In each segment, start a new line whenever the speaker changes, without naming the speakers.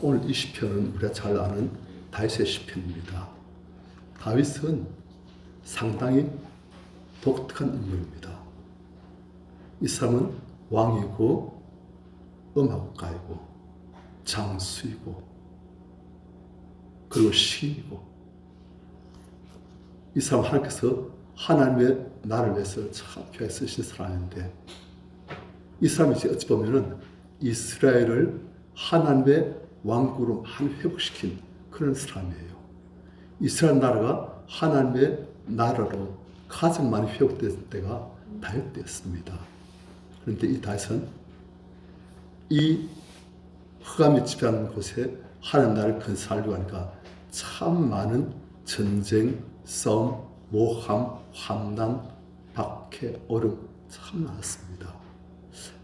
오늘 이 시편은 우리가 잘 아는 다윗의 시편입니다. 다윗은 상당히 독특한 인물입니다. 이 사람은 왕이고 음악가이고 장수이고 그리고 시인이고 이 사람 하나님께서 하나님의 나라를 위해서 참 귀하게 쓰신 사람인데 이 사람이 이제 어찌 보면은 이스라엘을 하나님의 왕국으로 많이 회복시킨 그런 사람이에요. 이스라엘 나라가 하나님의 나라로 가장 많이 회복된 때가 다윗 때였습니다. 그런데 이 다윗은 이 흑암이 지배하는 곳에 하나님 나라를 건설하려고 하니까 참 많은 전쟁, 싸움, 모함, 환난, 박해, 어려움 참 많았습니다.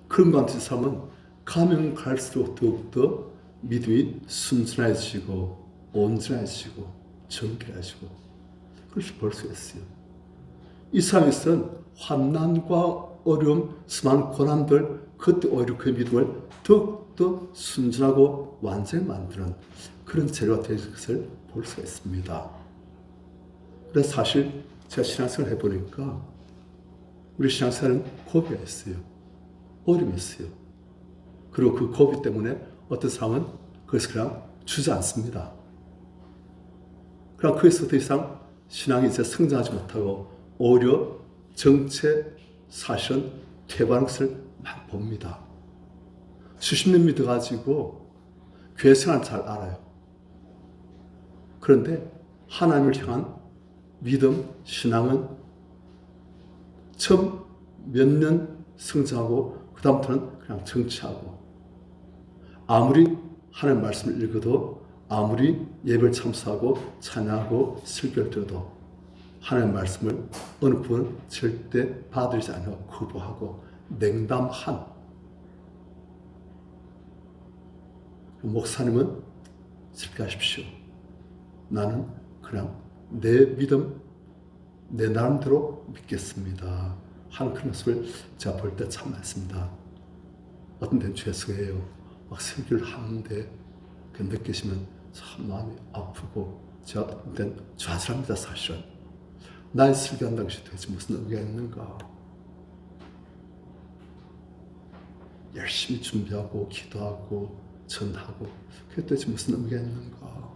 그런 가운데 사람은 가면 갈수록 더욱더 믿음이 순전해지고 온전해지고 정결해지고 그렇게 볼 수 있어요. 이 사람에서는 환난과 어려움, 수많은 고난들 그때 오히려 그 믿음을 더욱더 순전하고 완전히 만드는 그런 재료가 될 것을 볼 수가 있습니다. 그래서 사실 제가 신앙생활을 해보니까 우리 신앙생활은 고비가 있어요. 어려움이 있어요. 그리고 그 고비 때문에 어떤 사람은 그것을 그냥 주지 않습니다. 그럼 거기서 더 이상 신앙이 이제 성장하지 못하고 오히려 정체 사실은 퇴보하는 것을 많이 봅니다. 수십 년 믿어가지고 교회 생활 잘 알아요. 그런데 하나님을 향한 믿음, 신앙은 처음 몇 년 성장하고 그 다음부터는 그냥 정치하고 아무리 하나님 말씀을 읽어도 아무리 예배를 참석하고 찬양하고 설교를 들어도 하나님 말씀을 어느 부분은 절대 받아들이지 않고 거부하고 냉담한 목사님은 슬퍼하십시오. 나는 그냥 내 믿음, 내 나름대로 믿겠습니다. 하는 그런 모습을 제가 볼 때 참 많습니다. 어떤 데는 죄송해요. 막 설교를 하는데 그 느끼시면 참 마음이 아프고 제가 어떤 데는 좌절합니다. 사실은. 나의 설교한다는 것이 도대체 무슨 의미가 있는가. 열심히 준비하고 기도하고 전하고 그게 도대체 무슨 의미가 있는가.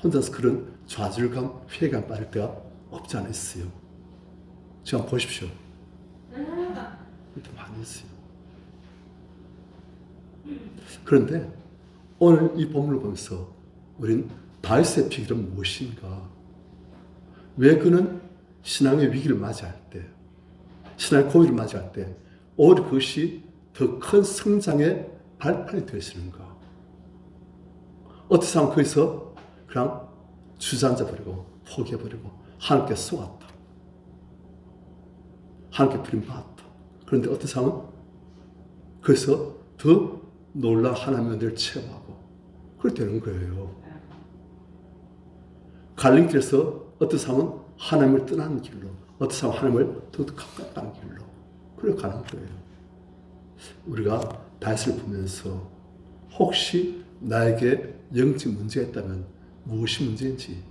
혼자서 그런 좌절감, 회의감 빠질 때가 없지 않아 있어요. 지금 보십시오. 이렇게 많이 있어요. 그런데 오늘 이 본문을 보면서 우린 다윗의 비결은 무엇인가? 왜 그는 신앙의 위기를 맞이할 때, 신앙의 고비를 맞이할 때 오히려 그것이 더 큰 성장의 발판이 되시는가? 어떤 사람은 거기서 그냥 주저앉아버리고 포기해버리고 하나님께 속았다. 하나님께 버림받았다. 그런데 어떤 사람은 거기서 더 놀라운 하나님의 은혜를 체험하고 그렇게 되는 거예요. 갈림길에서 어떤 사람은 하나님을 떠나는 길로, 어떤 사람은 하나님을 더 가까이 가는 길로 그렇게 가는 거예요. 우리가 다윗을 보면서 혹시 나에게 영적 문제가 있다면 무엇이 문제인지,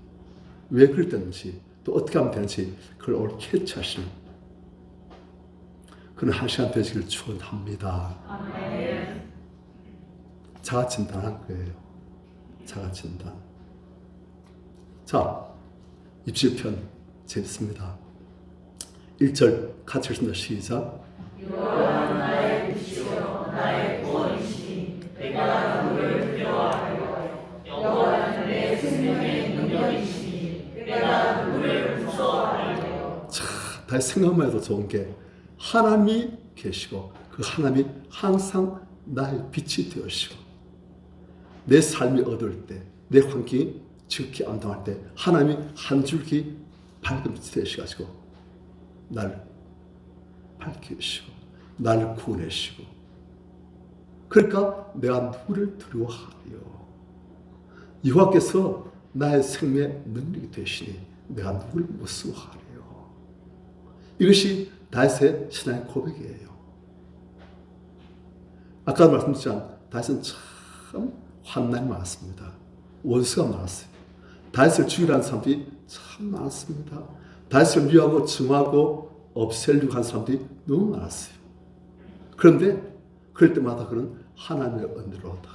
왜 그랬는지, 또 어떻게 하면 되는지 그걸 오늘 캐치하시는 그런 한 시간 되시길 축원합니다. 자가 진단한 거예요. 자가 진단. 자, 입시편 재밌습니다. 1절 같이 읽습니다. 시작.
여호와는 나의 빛이요 나의 구원이시니 내가 누구를 두려워하리요. 여호와는 내 생명의 능력이시니 내가 누구를 무서워하리요.
자, 다시 생각만 해도 좋은 게 하나님이 계시고 그 하나님이 항상 나의 빛이 되시고 내 삶이 어두울 때, 내 환경이 지극히 암담할 때 하나님이 한 줄기 밝은 빛이 되시가지고 나를 밝히시고 나를 구원하시고 그러니까 내가 누구를 두려워하리요. 여호와께서 나의 생명의 능력이 되시니 내가 누구를 무서워하리요. 이것이 다윗의 신앙의 고백이에요. 아까 말씀드렸지만 다윗은 참 환난이 많았습니다. 원수가 많았어요. 다윗을 죽이라는 사람들이 참 많았습니다. 다윗을 미워하고 증오하고 없애려고 한 사람들이 너무 많았어요. 그런데 그럴 때마다 그는 하나님의 은혜로 다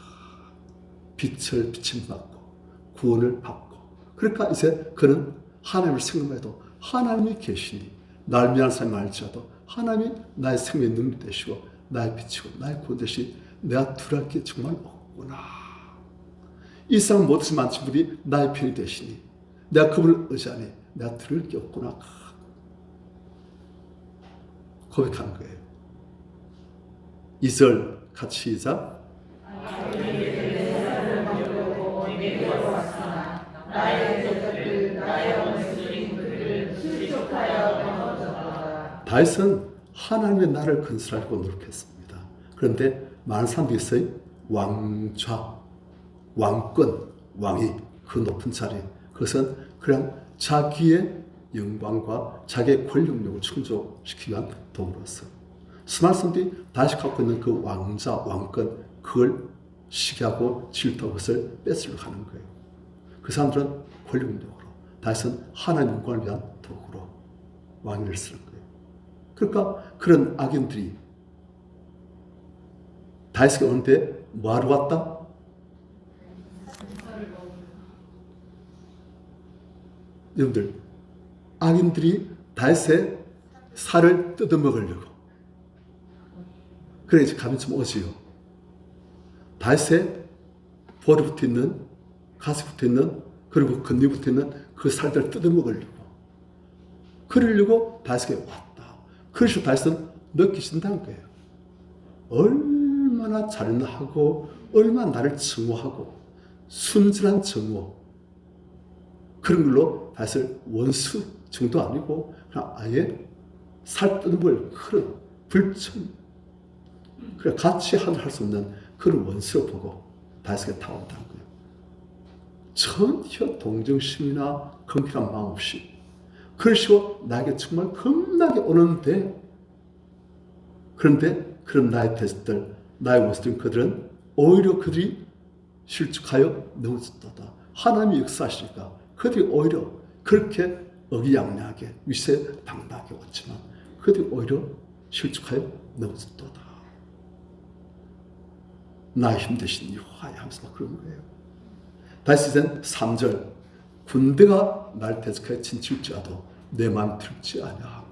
빛을 비침받고 구원을 받고, 그러니까 이제 그는 하나님을 생각해도 하나님이 계시니 날 미안한 사람이 많을지라도 하나님이 나의 생명의 능력 되시고 나의 빛이고 나의 구원 되시니 내가 두려울 게 정말 없구나. 이 세상 모든 많은 분이 나의 편이 되시니 내가 그분을 의지하니 내가 두려울 게 없구나 고백하는 거예요. 2절 같이 시작. 다윗은 하나님의 나라를 건설하려고 노력했습니다. 그런데 많은 사람들이 있어요. 왕좌, 왕권, 왕위, 그 높은 자리, 그것은 그냥 자기의 영광과 자기의 권력력을 충족시키기 위한 도구로서 수많은 사람들이 다시 갖고 있는 그 왕자, 왕권, 그걸 시기하고 질투하고 그것을 뺏으려고 하는 거예요. 그 사람들은 권력력으로, 다윗은 하나님 영광을 위한 도구로 왕위를 쓰는 거예요. 그러니까 그런 악인들이 다윗에게 오는데 뭐하러 왔다? 여러분들, 악인들이 다윗의 살을 뜯어먹으려고. 그래 이제 감이 좀 오지요. 다윗의 볼이 붙어있는, 가슴 붙어있는, 그리고 근육이 붙어있는 그 살들을 뜯어먹으려고. 그러려고 다윗에게 왔다. 그래서 다윗은 느끼신다는 거예요. 얼마나 잘나하고 얼마나 나를 증오하고 순진한 증오, 그런 걸로 다윗을 원수 정도 아니고 그냥 아예 살 뜯어먹을 그런 불천, 그래 같이 할 수 없는 그런 원수로 보고 다윗에게 다가온다는 거예요. 전혀 동정심이나 긍휼한 마음 없이 그러시고 나에게 정말 겁나게 오는데, 그런데 그런 나의 대적들, 나의 원수들, 그들은 오히려 그들이 실축하여 넘어졌다. 하나님이 역사하시니까 그들이 오히려 그렇게 어기양양하게 위세방박하게 왔지만 그들이 오히려 실축하여 넘어졌다. 나의 힘 대신 여호와야 하면서 막 그런 거예요. 다시 이젠 3절, 군대가 날 대적하여 진칠지라도 내 마음이 들지 아니하고.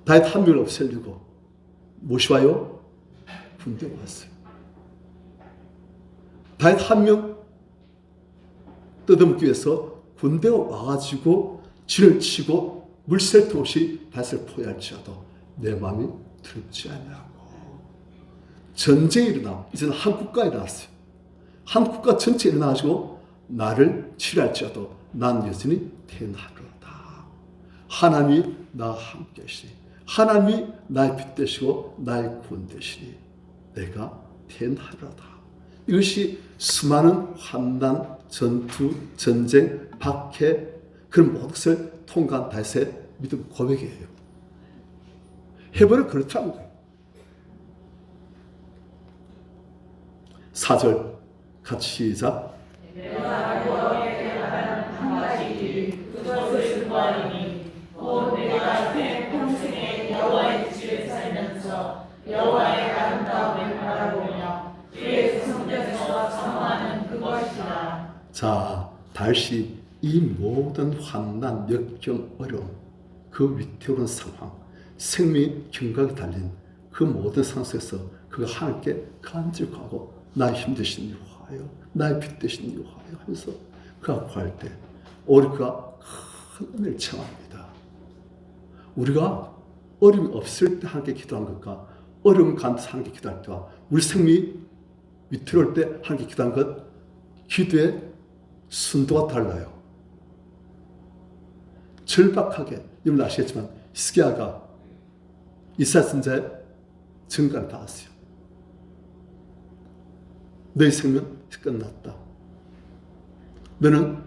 다윗 한 명을 없애려고 무엇이 와요? 군대가 왔어요. 다윗 한 명 뜯어먹기 위해서 군대가 와가지고 진을 치고 물샐 없이 다윗을 포위할지라도 내 마음이 들지 아니하고. 전쟁이 일어나, 이제는 한 국가에 일어났어요. 한 국가 전체에 일어나가지고 나를 치료할지라도 난 여전히 태어나리로다. 하나님이 나와 함께 하시니, 하나님이 나의 빛 되시고 나의 구원 되시니 내가 태어나리로다. 이것이 수많은 환난, 전투, 전쟁, 박해, 그런 모든 것을 통과한 다윗의 믿음 고백이에요. 해버려 그렇다는 거예요. 4절 같이 시작.
내가 여호와께 한 가지 일, 그것을 구하리니 곧 내가 평생에 여호와의 집에 살면서 여호와의 아름다움을 바라보며 주의 성전에서 사모하는 그것이라. 자,
다윗이 이 모든 환난, 역경, 어려움, 그 위태로운 상황, 생명의 경각이 달린 그 모든 상황 속에서 그가 하나님께 간직하고 나의 힘 되신 여호와여, 나의 빛 되신 여호와여 하면서 그가 구할 때 오히려 그가 큰 은혜를 체험합니다. 우리가 어려움이 없을 때 하나님께 기도한 것과 어려움 가운데서 하나님께 기도할 때와 우리 생명이 위태로울 때 하나님께 기도한 것, 기도의 순도가 달라요. 절박하게, 여러분 아시겠지만 히스기야가 이사야 선지자의 증가를 받았어요. 너의 생명 끝났다. 너는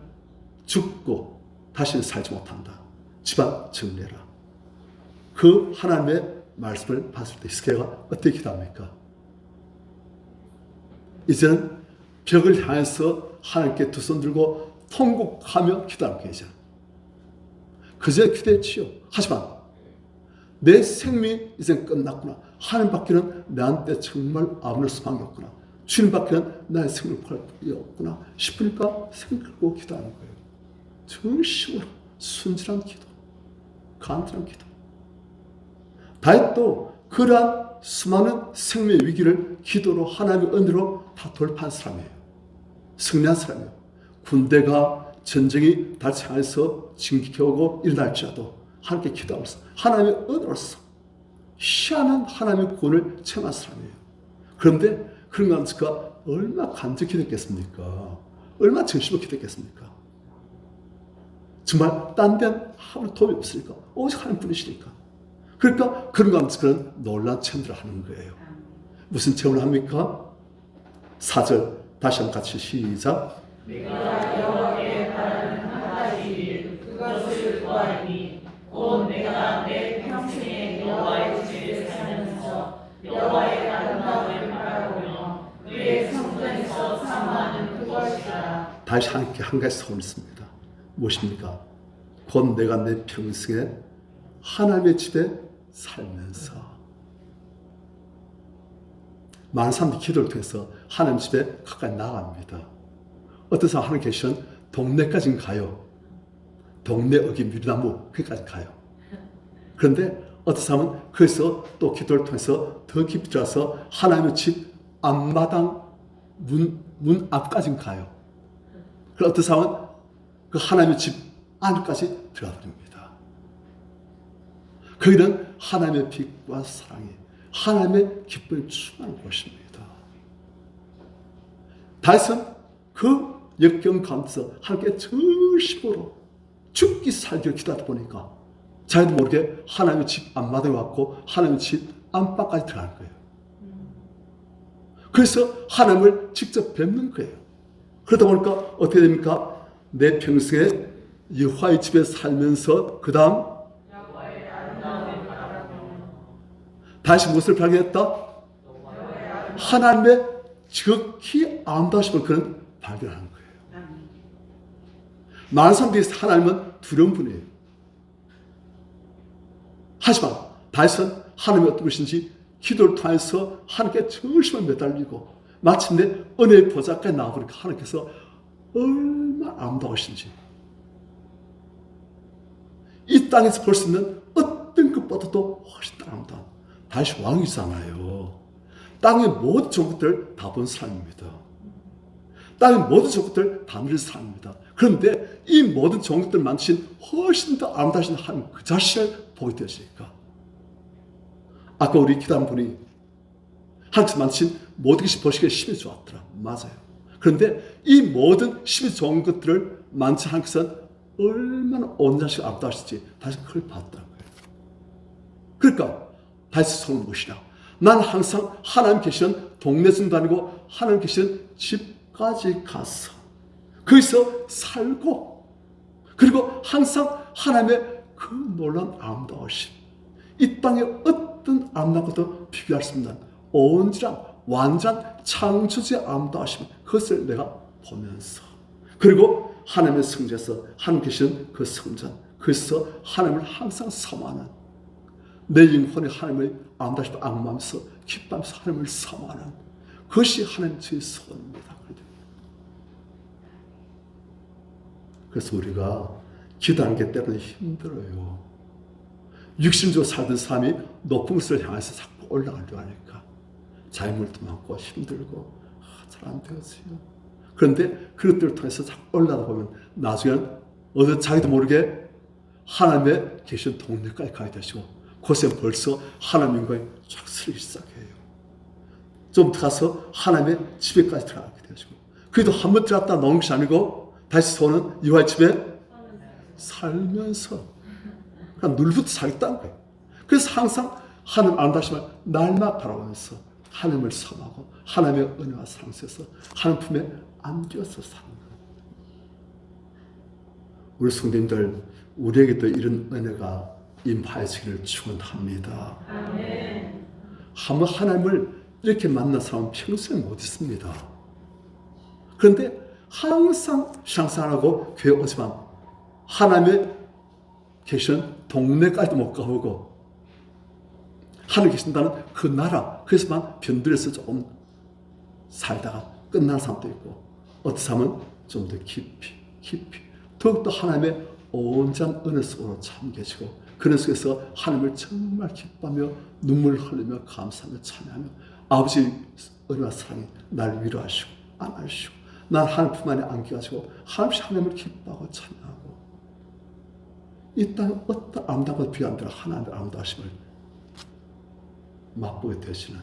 죽고 다시는 살지 못한다. 집안 정리해라. 그 하나님의 말씀을 봤을 때 히스기야가 어떻게 기도합니까? 이제는 벽을 향해서 하나님께 두 손 들고 통곡하며 기도하는 계시잖아요. 그저 기도했지요. 하지만 내 생명이 이제 끝났구나. 하나님 밖에는 나한테 정말 아무런 소망이 없구나. 주님 밖에는 나의 생명을 구할 게 없구나 싶으니까 생명 걸고 기도하는 거예요. 정식으로 순진한 기도, 간절한 기도. 다윗도 그러한 수많은 생명의 위기를 기도로 하나님의 은혜로 다 돌파한 사람이에요. 승리한 사람이에요. 군대가 전쟁이 다시 향해서 진격하고 일어날지라도 하나님께 기도하면서 하나님의 은혜로서 희한한 하나님의 구원을 체험한 사람이에요. 그런데 그런 감사가 얼마나 간절히 기도했겠습니까? 얼마나 정신으로 기도했겠습니까? 정말 딴 데는 아무런 도움이 없으니까 오직 하나님뿐이시니까. 그러니까 그런 감사 그런 놀라운 체험들을 하는 거예요. 무슨 체험을 합니까? 4절 다시 한번 같이 시작.
내가 여호와께 바라는 한 가지 일 그것을 구하리니 곧 내가 내 평생에 여호와의 집에 살면서 여호와의 아름다움을 바라보며 그의 성전에서 사모하는 그것이라.
다시 하나님께 한 가지 소원이 있습니다. 무엇입니까? 곧 내가 내 평생에 하나님의 집에 살면서. 많은 사람들이 기도를 통해서 하나님 집에 가까이 나갑니다. 어떤 사람 하나님 계시면 동네까지는 가요. 동네 여기 미리나무 거기까지 가요. 그런데 어떤 사람은 거기서 또 기도를 통해서 더 깊이 들어가서 하나님의 집 앞마당 문 앞까지 가요. 그리고 어떤 사람은 그 하나님의 집 안까지 들어가 버립니다. 거기는 하나님의 빛과 사랑이, 하나님의 기쁨이 충만한 곳입니다. 다윗은 그 역경 가운데서 하나님께 전심으로 죽기 살기를 기도하다 보니까 자기도 모르게 하나님의 집 앞마당에 왔고 하나님의 집 안방까지 들어가는 거예요. 그래서 하나님을 직접 뵙는 거예요. 그러다 보니까 어떻게 됩니까? 내 평생에 여호와의 집에 살면서 그 다음 다시 무엇을 발견했다? 하나님의 지극히 아름다우심을 그는 발견하는 거예요. 많은 사람들이 하나님은 두려운 분이에요. 하지만 다윗은 하나님이 어떤 것인지 기도를 통해서 하나님께 정심을 매달리고 마침내 은혜의 보좌까지 나와보니까 하나님께서 얼마나 아름다우신지 이 땅에서 볼 수 있는 어떤 것보다도 훨씬 아름다운 다윗이 왕이잖아요. 땅의 모든 좋은 것들을 다 본 사람입니다. 땅의 모든 좋은 것들을 다 누린 사람입니다. 그런데 이 모든 좋은 것들을 만드신 훨씬 더 아름다우신 하나님 그 자신을 보게 되었으니까 아까 우리 기도한 분이 하나님께서 만드신 모든 것이 보시기에 힘이 좋았더라. 맞아요. 그런데 이 모든 힘이 좋은 것들을 만드신 하나님께서는 얼마나 온전하시고 아름다우실지 다시 그걸 봤다는 거예요. 그러니까 다시 소원은 무엇이냐? 나는 항상 하나님 계시는 동네 정도 아니고 하나님 계시는 집까지 가서 거기서 살고 그리고 항상 하나님의 그 놀라운 아름다우심 이 땅의 어떤 아름다운 것도 비교할 수 없는 온전한 완전 창조주의 아름다우심 그것을 내가 보면서 그리고 하나님의 성전에서 하나님 계시는 그 성전 그래서 하나님을 항상 사모하는 내 영혼이 하나님의 아름다우심을 악마하면서 기뻐하면서 하나님을 사모하는 그것이 하나님의 소원입니다. 그래서 우리가 기도하는 게 때로는 힘들어요. 육신적으로 살던 사람이 높은 것을 향해서 자꾸 올라가려고 하니까 자유물도 많고 힘들고 잘 안 되어져요. 그런데 그것들을 통해서 자꾸 올라가다 보면 나중에는 어느 자기도 모르게 하나님의 계신 동네까지 가게 되시고 그곳에 벌써 하나님 영광이 쫙 서리기 시작해요. 좀 가서 하나님의 집에까지 들어가게 되시고 그래도 한 번 들어갔다 나오는 것이 아니고 다시 소원은 여호와의 집에 살면서 그냥 늘부터 살겠다는 거예요. 그래서 항상 하나님 아름다우심을 날마다 바라보면서 하나님을 사모하고 하나님의 은혜와 사랑 속에서 하나님 품에 안겨서 사는 거예요. 우리 성도님들 우리에게도 이런 은혜가 임하여지기를 축원합니다. 한번 하나님을 이렇게 만난 사람은 평생 못 있습니다. 그런데 항상 신앙생활하고 교회 오지만 하나님의 계시는 동네까지도 못 가보고 하나님 계신다는 그 나라, 그래서만 변들에서 조금 살다가 끝난 사람도 있고, 어떤 사람은 좀 더 깊이 더욱더 하나님의 온전한 은혜 속으로 잠겨지고, 그런 속에서 하나님을 정말 기뻐하며 눈물을 흘리며 감사하며 찬양하며 아버지 은혜와 사랑이 날 위로하시고 안아주시고, 난 하나님 품 안에 안겨가지고 하나님을 기뻐하고 찬양하고, 이 땅에 어떤 아름다운 것 비교한 대로 하나님의 아름다우심을 맛보게 되시는,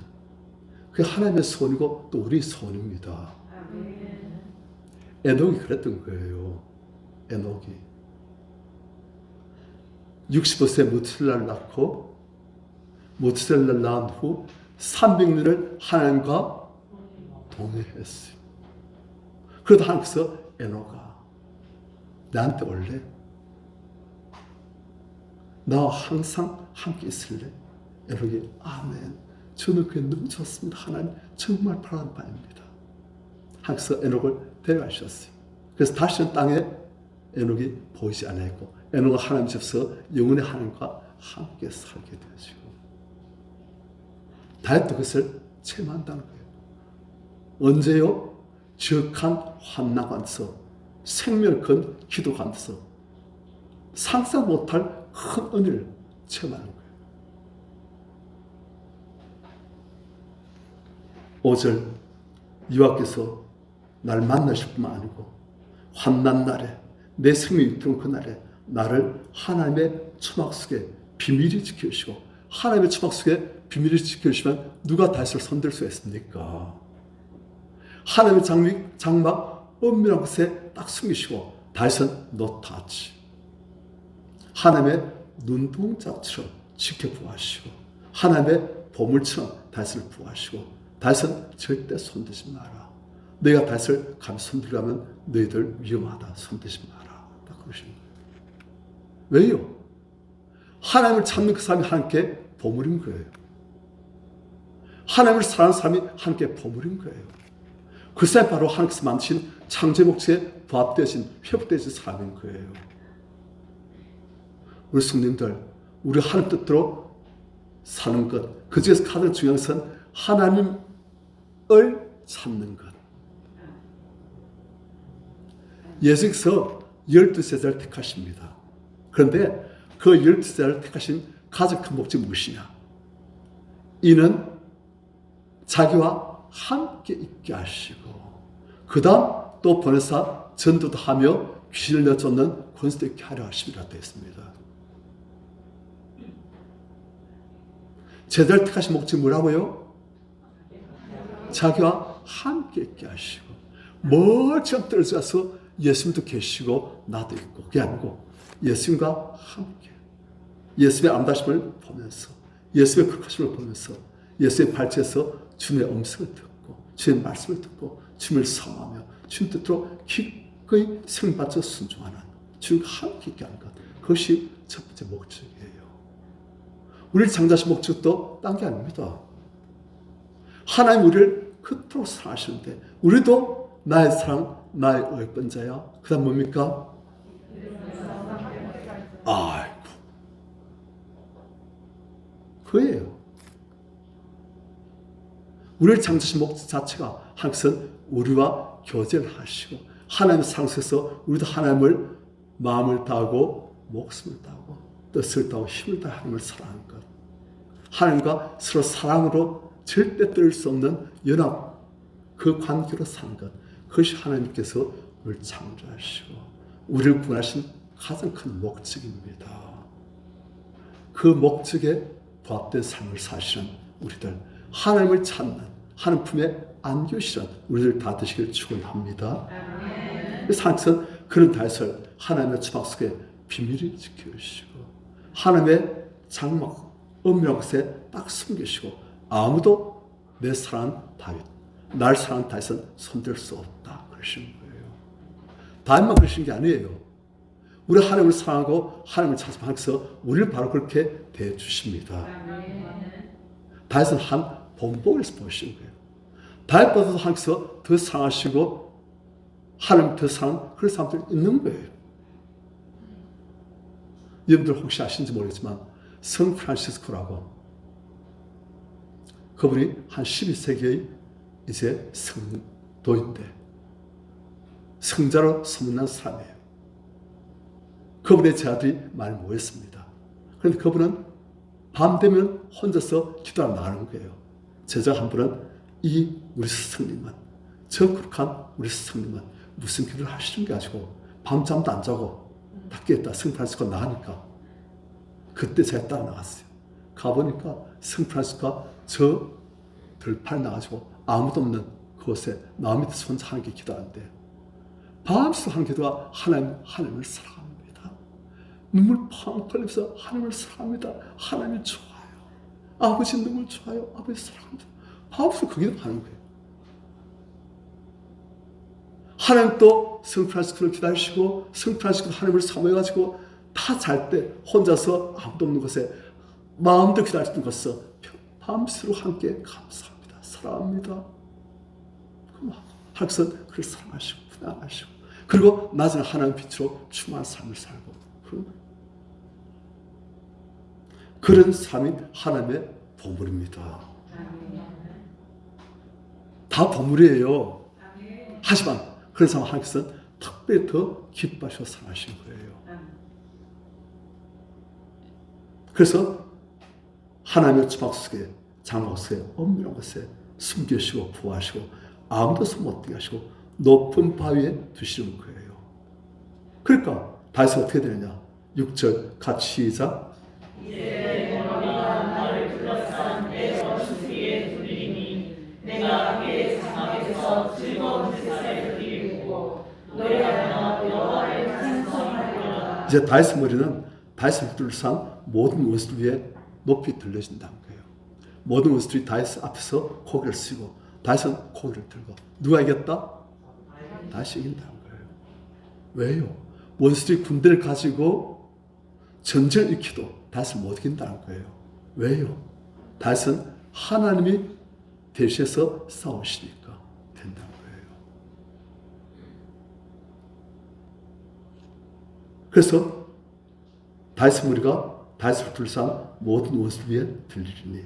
그게 하나님의 소원이고 또 우리 소원입니다. 에녹이 그랬던 거예요. 에녹이 65세 무투셀라를 낳고, 무투셀라를 낳은 후 300년을 하나님과 동행했어요. 그러다 하나님께서 에녹아, 나한테 올래? 나와 항상 함께 있을래? 에녹이 아멘, 저는 그게 너무 좋습니다. 하나님 정말 바라는 바입니다. 하나님께서 에녹을 데려가셨어요. 그래서 다시는 땅에 에녹이 보이지 않았고, 에녹은 하나님 집에서 영원히 하나님과 함께 살게 되어지고, 다윗도 그것을 체험한다는 거예요. 언제요? 적한 환난 가운데서, 생명을 건 기도 가운데서 상상 못할 큰 은혜를 체험하는 거예요. 5절, 여호와께서 날 만나실 뿐만 아니고 환난 날에, 내 생명이 위태로운 그 날에 나를 하나님의 초막 속에 비밀히 지켜주시고, 하나님의 초막 속에 비밀히 지켜주시면 누가 다윗을 손댈 수 있습니까? 하나님의 장막 은밀한 곳에 딱 숨기시고 다윗은 no touch, 하나님의 눈동자처럼 지켜보아하시고, 하나님의 보물처럼 다윗을 보호하시고, 다윗은 절대 손대지 마라. 내가 다윗을 감히 손들면 너희들 위험하다. 손대지 마라. 딱 그러신 거예요. 왜요? 하나님을 찾는 그 사람이 하나님께 보물인 거예요. 하나님을 사랑하는 사람이 하나님께 보물인 거예요. 그 사람이 바로 하나님께서 만드신 창조의 목적에 부합되어진, 회복되어진 사람인 거예요. 우리 성도님들, 우리 하나님 뜻대로 사는 것, 그 중에서 가장 중요한 것은 하나님을 찾는 것. 예수께서 12제자를 택하십니다. 그런데 그 12제자를 택하신 가장 큰 목적이 무엇이냐? 이는 자기와 함께 있게 하시고, 그 다음 또 보내사 전도도 하며 귀신을 내쫓는 권세도 있게 하려 하심이라 되어 있습니다. 제자를 택하신 목적이 뭐라고요? 자기와 함께 있게 하시고, 멀쩡 떨어져서 예수님도 계시고 나도 있고, 그게 아니고 예수님과 함께, 예수님의 아름다우심을 보면서, 예수님의 거룩하심을 보면서, 예수의 발치에서 주님의 음성을 듣고, 주의 말씀을 듣고, 주님을 사모하며 주님 뜻대로 기꺼이 생받쳐 순종하는, 주님과 함께 있게 하는 것, 그것이 첫 번째 목적이에요. 우리를 창조하신 목적도 딴 게 아닙니다. 하나님 우리를 그토록 사랑하시는데, 우리도 나의 사랑, 나의 어떤 자야. 그 다음 뭡니까? 아이고, 그예요. 우리를 창조하신 목적 자체가 하나님께서는 우리와 교제를 하시고, 하나님의 사랑 속에서 우리도 하나님을 마음을 다하고 목숨을 다하고 뜻을 다하고 힘을 다해 하나님을 사랑하는 것, 하나님과 서로 사랑으로 절대 뜰 수 없는 연합, 그 관계로 사는 것, 그것이 하나님께서 우리를 창조하시고 우리를 구원하신 가장 큰 목적입니다. 그 목적에 부합된 삶을 사시는 우리들, 하나님을 찾는, 하나님 품에 안겨시는 우리들 다 되시길 축원합니다. 그래서 하나님께서는 그런 다윗을 하나님의 초막 속에 비밀히 지켜주시고, 하나님의 장막 은밀한 곳에 딱 숨기시고, 아무도 내 사랑하는 다윗, 날 사랑하는 다윗은 손댈 수 없다 그러시는 거예요. 다윗만 그러신 게 아니에요. 우리 하나님을 사랑하고 하나님을 찾으면 하나님께서 우리를 바로 그렇게 대해주십니다. 다윗은 한 본보기에서 보신 거예요. 다윗보다도 하나님께서 더 사랑하시고 하나님 더 사랑하는 그런 사람들이 있는 거예요. 여러분들 혹시 아시는지 모르겠지만 성 프란시스코라고 그분이 한 12세기의 이제 성도인데 성자로 소문난 사람이에요. 그분의 제자들이 많이 모였습니다. 그런데 그분은 밤 되면 혼자서 기도하러 나가는 거예요. 제자 한 분은 이 우리 스승님은 저 거룩한 우리 스승님은 무슨 기도를 하시는 게 아니고 밤잠도 안 자고 다 깨었다. 성 프란시스코 나가니까 그때 제가 따라 나갔어요. 가보니까 성 프란시스코가 저 들판에 나가지고 아무도 없는 그곳에 나무 밑에서 혼자 하는 게 기도하는데 밤새 하는 기도가 하나님을 사랑합니다. 눈물 펑 흘리면서 하나님을 사랑합니다. 하나님이 좋아요. 아버지 눈물 좋아요. 아버지 사랑합니다. 밤새 그 기도 하는 거예요. 하나님 또 성 프란시스코를 기다리시고 성 프란시스코 하나님을 사모해가지고 다 잘 때 혼자서 아무도 없는 곳에 마음대로 기다리시는 것을 밤새로 함께 감사합니다. 사랑합니다. 하나님께서 그를 사랑하시고 분양하시고 그리고 낮에는 하나님 빛으로 충만한 삶을 살고 그런 삶이 하나님의 보물입니다. 다 보물이에요. 하지만 그런 사람 하나님께서는 특별히 더 기뻐하셔서 사랑하신 거예요. 그래서 하나님의 주막 속에 장막 속에 엄밀한 곳에 숨기시고 부하시고 아무도 손 못 대게 하시고 높은 바위에 두시는 거예요. 그러니까 다윗이 어떻게 되느냐 6절 같이 시작
이제 너희가 나를 둘러싼 내 원수의 둘이니 내가 그의 장막에서 즐거운 제사를 드리고 노래하며 여호와를 찬송하리로다.
이제 다윗의 머리는 다윗을 둘러싼 모든 원수들 위에 높이 들려진다는 거예요. 모든 원수들이 다윗 앞에서 고개를 쓰고 다윗은 고개를 들고 누가 이겼다? 다윗이 이긴다는 거예요. 왜요? 원수들이 군대를 가지고 전쟁을 일으켜도 다윗을 못 이긴다는 거예요. 왜요? 다윗은 하나님이 대신해서 싸우시니까 된다는 거예요. 그래서 다윗의 무리가 다윗을 둘러싼 모든 원수들 위에 들리리니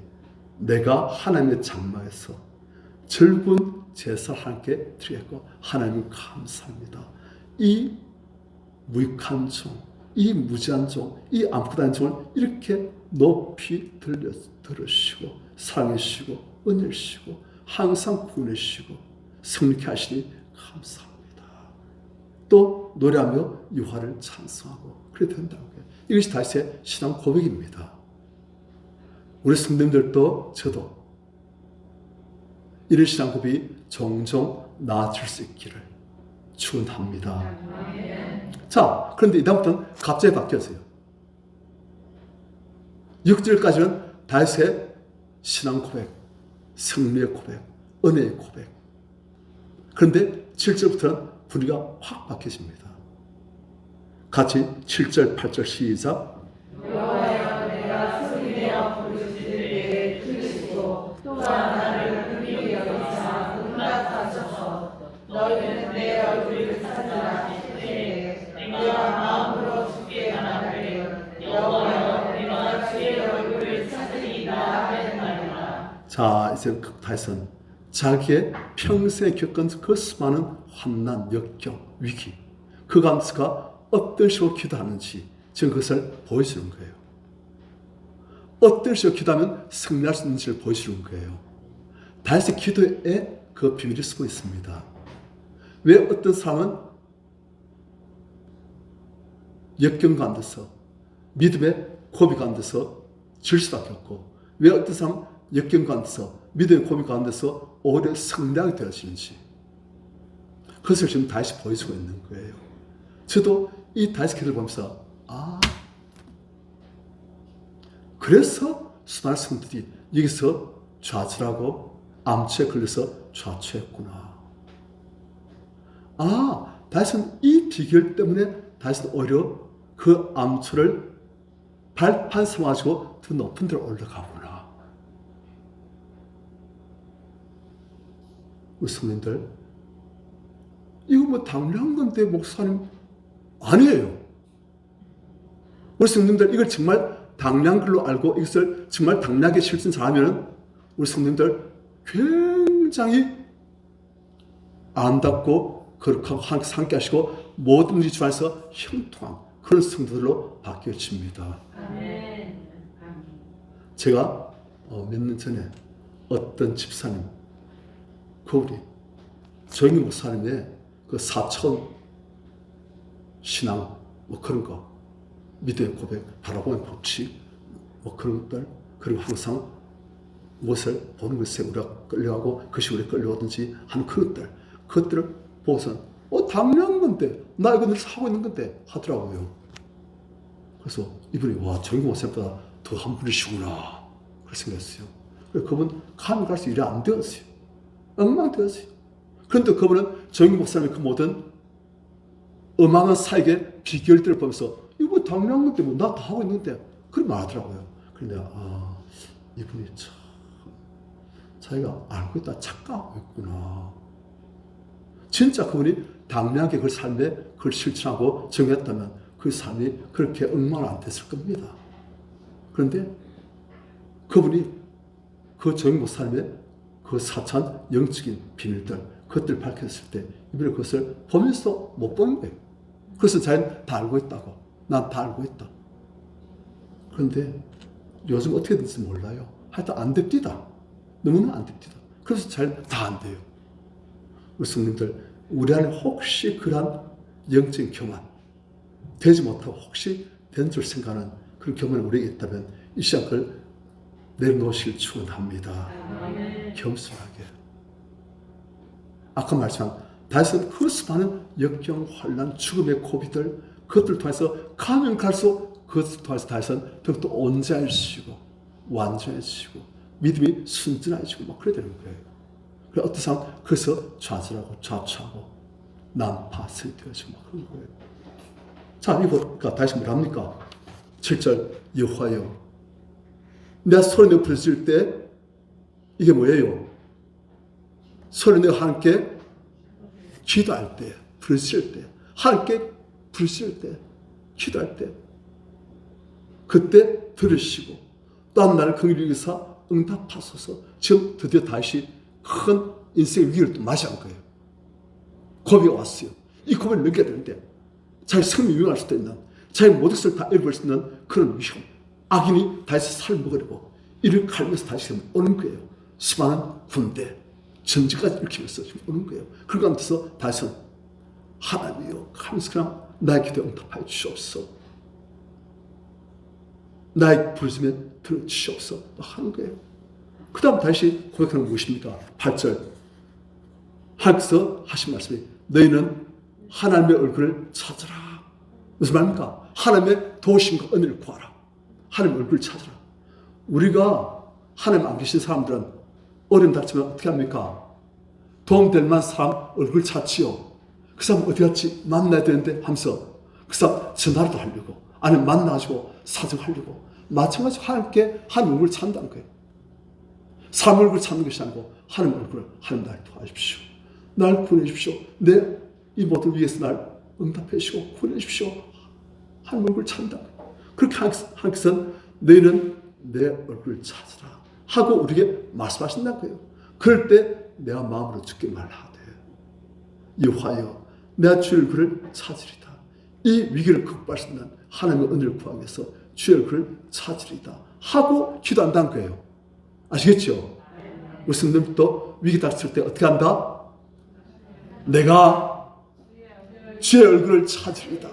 내가 하나님의 장막에서 즐거운 제사를 하나님께 드리겠고 하나님 감사합니다. 이 무익한 종, 이 무지한 종, 이 아무것도 아닌 종을 이렇게 높이 들으시고 사랑해주시고 은혜주시고 항상 구원해주시고 성립케 하시니 감사합니다. 또 노래하며 여호와를 찬송하고 그래 된다고 해요. 이것이 다윗의 신앙 고백입니다. 우리 성도님들도 저도 이런 신앙 고백이 종종 나아질 수 있기를 축원합니다. 자, 그런데 이다음부터는 갑자기 바뀌었어요. 6절까지는 다윗의 신앙 고백, 승리의 고백, 은혜의 고백. 그런데 7절부터는 분위기가 확 바뀌어집니다. 같이 7절, 8절 시작.
여호와여 내가 소리내어 부르짖으리에 들으시고 또한 나를 긍휼히 여기사 응답하소서. 너희는 내 얼굴을 찾으라. 내가 마음으로 주께 나가되 여호와여 내가 주의 얼굴을 찾으리이다 하는 말이라.
자, 이제 다윗은 자기의 평생에 겪은 그 수많은 환난, 역경, 위기 그 가운데서 어떤 식으로 기도하는지 지금 그것을 보여주는 거예요. 어떤 식으로 기도하면 승리할 수 있는지를 보여주는 거예요. 다윗의 기도에 그 비밀이 숨어 있습니다. 왜 어떤 사람은 역경 가운데서 믿음의 고비 가운데서 질 수밖에 없고 왜 어떤 사람은 역경 가운데서 믿음의 고비 가운데서 오히려 승리하게 되어지는지 그것을 지금 다윗이 보여주고 있는 거예요. 저도 이 다윗의 기도를 보면서 그래서 수많은 성도들이 여기서 좌절하고 암초에 걸려서 좌초했구나. 다윗은 이 비결 때문에 다윗은 오히려 그 암초를 발판 삼아가지고 더 높은 데로 올라가구나. 우리 성도님들 이거 뭐 당연한 건데 목사님 아니에요. 우리 성도님들 이걸 정말 당연한 걸로 알고 이것을 정말 당연하게 실천 잘하면 우리 성도님들 굉장히 아름답고 거룩하고 함께 하시고 모든지 주안에서 형통한 그런 성도들로 바뀌어집니다. 제가 몇 년 전에 어떤 집사님, 우리 정희 목사님의 그 사천 신앙 뭐 그런 거 믿음의 고백, 바라보는 법칙 뭐 그런 것들, 그리고 항상 무엇을 보는 것에 우리가 끌려가고 그것이 우리가 끌려오든지 하는 그것들을 보고서 당연한 건데 나 이거 늘 하고 있는 건데 하더라고요. 그래서 이분이 와 정희 목사님보다 더 한 분이시구나 그렇게 생각했어요. 그래서 그분 가면 갈수록 일이 안 되었어요. 엉망되었어요. 그런데 그분은 정희 목사님의 그 모든 음악한 사역의 비결들을 보면서 이거 당연한 건데 뭐 나 다 하고 있는데 그렇게 말하더라고요. 그런데 이분이 참 자기가 알고 있다 착각하고 있구나. 진짜 그분이 당연하게 그 삶에 그걸 실천하고 정했다면 그 삶이 그렇게 엉망 안 됐을 겁니다. 그런데 그분이 그 정희 목사님의 그 사천 영적인 비밀들 그것들을 밝혔을 때 이분이 그것을 보면서 못 보는 거예요. 그래서 자기는 다 알고 있다고. 난 다 알고 있다. 그런데 요즘 어떻게 될지 몰라요. 하여튼 안 됩니다. 너무나 안 됩니다. 그래서 자기는 다 안 돼요. 우리 성님들 우리 안에 혹시 그러한 영적인 교만 되지 못하고 혹시 된 줄 생각하는 그런 교만이 우리에게 있다면 이 시간 그걸 내려놓으실 축원합니다. 겸손하게. 아까 말씀한 다윗은 그 수많은 역경, 환난, 죽음의 고비들 그것들 통해서 가면 갈수록 그것을 통해서 다윗은 더욱더 온전해지고 완전해지고 믿음이 순진해지고 막 그래야 되는 거예요. 그래서 어떤 사람 그래서 좌절하고 좌초하고 난파설이 되어지고 막 그런 거예요. 자, 이거 다시 뭐랍니까? 7절 여호와여 내가 소리 내어 부르짖을 때 이게 뭐예요? 소리 내어 하나님께 기도할 때, 부르짖을 때, 하나님께 부르짖을 때, 기도할 때 그때 들으시고 또한 나를 긍휼히 여기사 응답하소서. 지금 드디어 다시 큰 인생의 위기를 또 맞이한 거예요. 고비가 왔어요. 이 고비를 넘겨야 되는데 자기 생명이 위험할 수도 있는 자기 모든 것을 다 잃어버릴 수 있는 그런 위험 악인이 다시 살을 먹으려고 이를 갈면서 다시 오는 거예요. 수많은 군대 전지까지 일으키면서 지금 오는 거예요. 그러고 하면서 다시는 하나님이여 하면서 그냥 나의 기도에 응답하여 주시옵소서. 나의 부르심에 들어주시옵소서 하는 거예요. 그 다음 다시 고백하는 무엇입니까? 8절 하나님께서 하신 말씀이 너희는 하나님의 얼굴을 찾으라. 무슨 말입니까? 하나님의 도우심과 은혜를 구하라. 하나님의 얼굴을 찾으라. 우리가 하나님 안 계신 사람들은 어려움 닥치면 어떻게 합니까? 도움될 만한 사람 얼굴 찾지요. 그 사람 어디 갔지? 만나야 되는데 하면서 그 사람 전화라도 하려고 아니면 만나가지고 사정하려고 마찬가지로 하나님께 하나님 얼굴을 찾는다는 거예요. 사람 얼굴을 찾는 것이 아니고 하나님 얼굴을 하나님 날 도와주십시오. 날 구원해 주십시오. 내 이 모든 위에서 날 응답해 주시고 구원해 주십시오. 하나님 얼굴을 찾는다. 그렇게 하나님께서는 너희는 내 얼굴을 찾으라 하고 우리에게 말씀하신다는 거예요. 그럴 때 내가 마음으로 죽게 말하되 여호와여 내가 주의 얼굴을 찾으리다. 이 위기를 극복할 수 있는 하나님의 은혜를 구하기 위해서 주의 얼굴을 찾으리다 하고 기도한다는 거예요. 아시겠죠? 우리 성도님도 위기 닥칠 때 어떻게 한다? 내가 주의 얼굴을 찾으리다.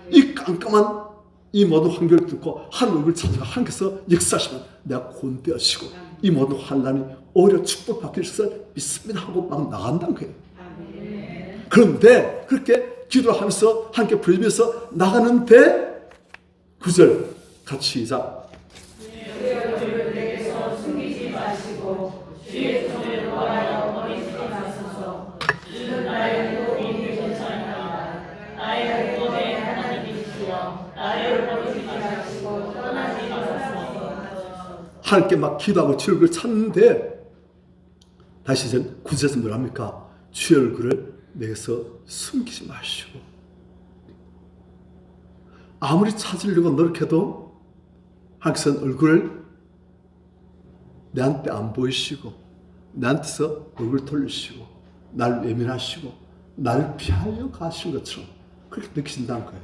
이 깜깜한 이 모든 환경을 듣고 하나님 얼굴을 찾아가 하나님께서 역사하시면 내가 구원되어지고 이 모든 환난이 오히려 축복받기 위해서 믿습니다 하고 막 나간다는 거예요. 그런데 그렇게 기도하면서 함께 부르면서 나가는데 9절 같이 시작.
주의 얼굴을 내게서 숨기지 마시고 주의 손을 놓아여 버리지 마소서. 주는 나의 도움이 되셨나이다. 나의 구원의 하나님이시여 나를 버리지 마시고 떠나지 마소서.
하나님께 막 기도하고 주의 얼굴을 찾는데 다시 이제 9절에서 뭐랍니까? 주의 얼굴을 내게서 숨기지 마시고, 아무리 찾으려고 노력해도 하나님께서는 얼굴을 내한테 안 보이시고 나한테서 얼굴 돌리시고 날 외면하시고 날 피하여 가신 것처럼 그렇게 느끼신다는 거예요.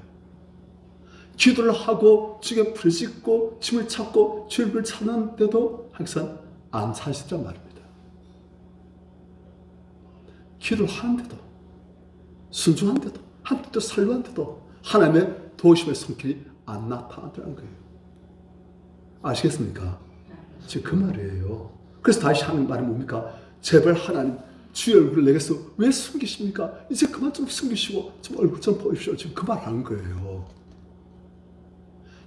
기도를 하고 주께 부르짖고 짐을 찾고 주의 얼굴을 찾는데도 하나님께서는 안 찾으시란 말입니다. 기도를 하는데도 순종한데도 한때도 살로한데도 하나님의 도우심의 손길이 안 나타나더라는 거예요. 아시겠습니까? 지금 그 말이에요. 그래서 다시 하는 말이 뭡니까? 제발 하나님 주의 얼굴을 내게서 왜 숨기십니까? 이제 그만 좀 숨기시고 좀 얼굴 좀 보십시오. 지금 그 말 하는 거예요.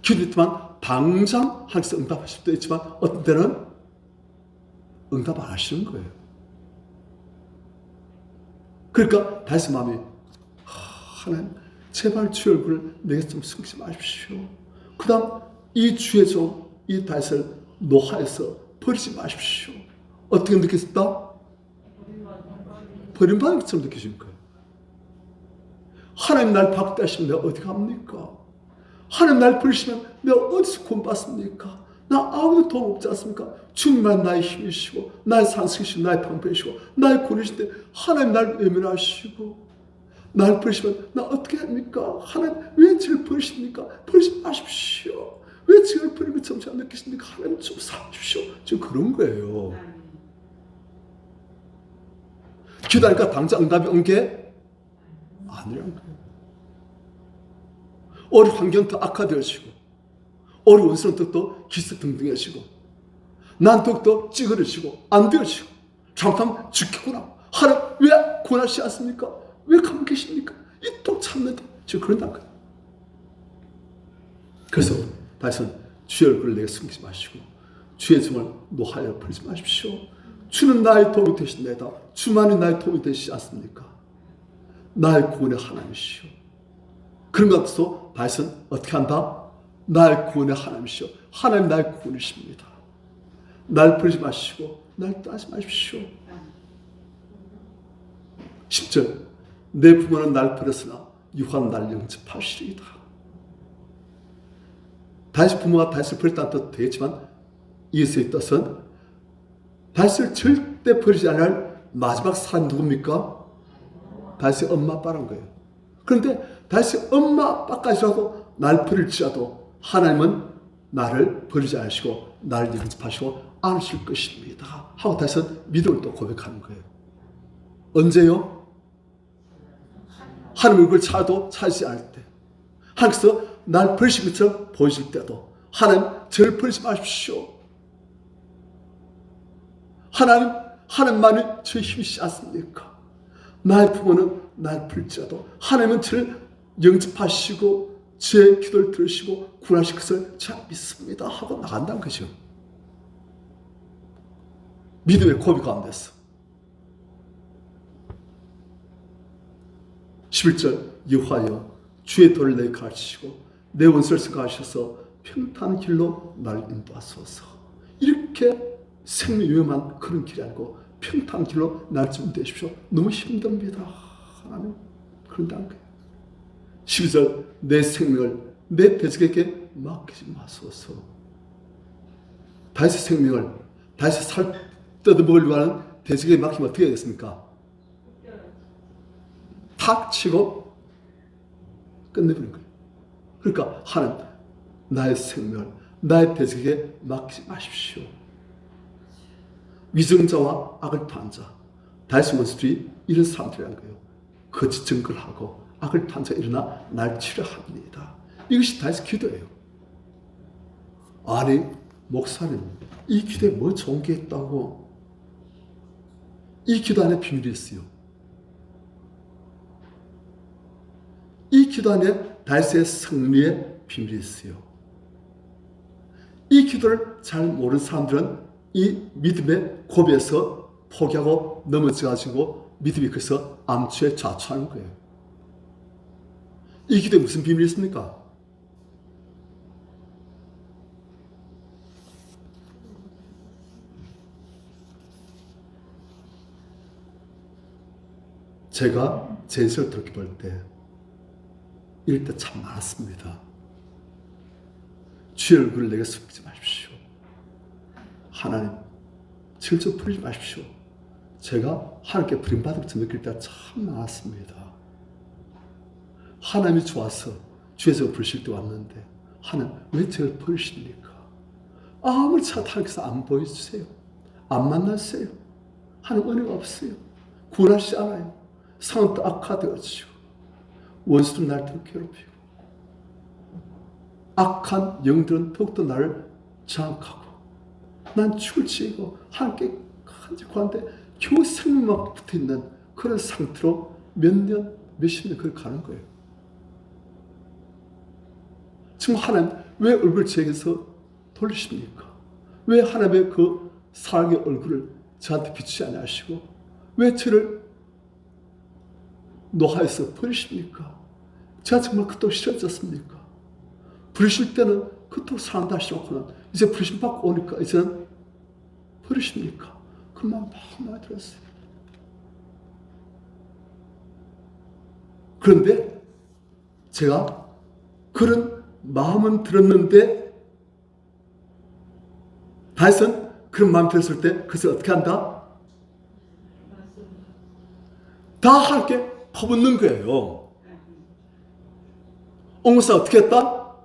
기도했지만 당장 하나님께서 응답하실 수도 있지만 어떤 때는 응답 안 하시는 거예요. 그러니까 다시 마음이 하나님 제발 주의 얼굴을 내게 좀 숨기지 마십시오. 그 다음 이 주의 종 이 다윗을 노하에서 버리지 마십시오. 어떻게 느꼈다? 버림받은 것처럼 느끼신 거예요. 하나님 날 박대하시면 내가 어디 갑니까? 하나님 날 버리시면 내가 어디서 구원받습니까? 나 아무도 도움 없지 않습니까? 주님만 나의 힘이시고 나의 산성이시고 나의 방패이시고 나의 구원이신데 하나님 날 외면하시고 날 버리시면 나 어떻게 합니까? 하나님 왜 저를 버리십니까? 버리지 마십시오. 왜 저를 버리면 점차 안 느끼십니까? 하나님 좀 살려주십시오. 지금 그런 거예요. 기도하니까 당장 응답이 온 게 아니란 거예요. 우리 환경 더 악화되어지고 우리 원수는 더욱더 기스등등해지고 난 더욱더 찌그러지고 안 되어지고 잘못하면 죽겠구나. 하나님 왜 구원하시지 않습니까? 왜 가만 계십니까? 이토록 참는데 지금 그런다는 거예요. 그래서 다윗은 주의 얼굴을 내게 숨기지 마시고 주의 종을 노하여 버리지 마십시오. 주는 나의 도움이 되신다이다. 주만이 나의 도움이 되시지 않습니까? 나의 구원의 하나님이시오. 그런 것 같아서 다윗은 어떻게 한다? 나의 구원의 하나님이시오. 하나님 나의 구원이십니다. 날 버리지 마시고 날 떠나지 마십시오. 10절 내 부모는 날 버렸으나 여호와는 날 영접하시리이다. 다윗 부모가 다윗을 버렸다는 뜻도 되겠지만 이에서의 뜻은 다윗을 절대 버리지 않을 마지막 사람이 누굽니까? 다윗의 엄마 아빠란 거예요. 그런데 다윗의 엄마 아빠까지라도 날 버릴지라도 하나님은 나를 버리지 않으시고 나를 영접하시고 안으실 것입니다 하고 다윗은 믿음을 또 고백하는 거예요. 언제요? 하나님 얼굴을 찾아도 찾지 않을 때, 하나님께서 날 버리신 것처럼 보이실 때도 하나님 저를 버리지 마십시오. 하나님만이 저의 힘이시지 않습니까? 나의 부모는 날 버릴지라도 하나님은 저를 영접하시고 제 기도를 들으시고 구원하실 것을 제가 믿습니다 하고 나간다는 거죠. 믿음의 고백 가운데서 11절 여호와여 주의 도를 내게 가르치시고 내 원수를 승하셔서 평탄한 길로 나를 인도하소서. 이렇게 생명 위험한 그런 길이 아니고 평탄한 길로 나를 좀 인도하십시오. 너무 힘듭니다 하나님. 그런다는 거예요. 12절 내 생명을 내 대적에게 맡기지 마소서. 다윗의 생명을 다윗의 살 뜯어먹으려고 하는 대적에게 맡기면 어떻게 되겠습니까? 탁 치고 끝내버린 거예요. 그러니까 하나님 나의 생명을 나의 대적에게 맡기지 마십시오. 위정자와 악을 토한 자, 다윗의 원수들이 이런 사람들이라는 거예요. 거짓 증거를 하고 악을 토한 자가 일어나 날 치료합니다. 이것이 다윗의 기도예요. 아니 목사님 이 기도에 뭐 좋은 게 있다고? 이 기도 안에 비밀이 있어요. 이 기도 안에 다윗의 승리의 비밀이 있어요. 이 기도를 잘 모르는 사람들은 이 믿음의 고비에서 포기하고 넘어져가지고 믿음이 그래서 암초에 좌초하는 거예요. 이 기도에 무슨 비밀이 있습니까? 제가 제 인생을 돌이켜볼 때 이럴 때 참 많았습니다. 주의 얼굴을 내게 숨기지 마십시오. 하나님, 저를 좀 부리지 마십시오. 제가 하나님께 부림받은 것을 느낄 때가 참 많았습니다. 하나님이 좋아서 주의 제가 부르실 때 왔는데 하나님 왜 저를 버리십니까? 아무리 찾아도 하나님께서 안 보여주세요. 안 만나주세요. 하나님 은혜가 없어요. 구원하시지 않아요. 상황 또 악화되었지요. 원수는 날 더 괴롭히고 악한 영들은 더욱더 나를 장악하고 난 죽을 지고 하나님께 간직하는데 겨우 생명만 붙어있는 그런 상태로 몇 년, 몇십 년 그걸 가는 거예요. 지금 하나님 왜 얼굴을 제게서 돌리십니까? 왜 하나님의 그 사랑의 얼굴을 저한테 비추지 아니하시고 왜 저를 노하여서 버리십니까? 제가 정말 그토록 싫어졌습니까? 부르실 때는 그토록 사랑한다 하시고는 이제 부르심 받고 오니까 이제는 버리십니까? 그 마음 많이 들었어요. 그런데 제가 그런 마음은 들었는데 다윗은 그런 마음이 들었을 때 그것을 어떻게 한다? 다 하나님께 퍼붓는 거예요. 옹사 어떻게 했다?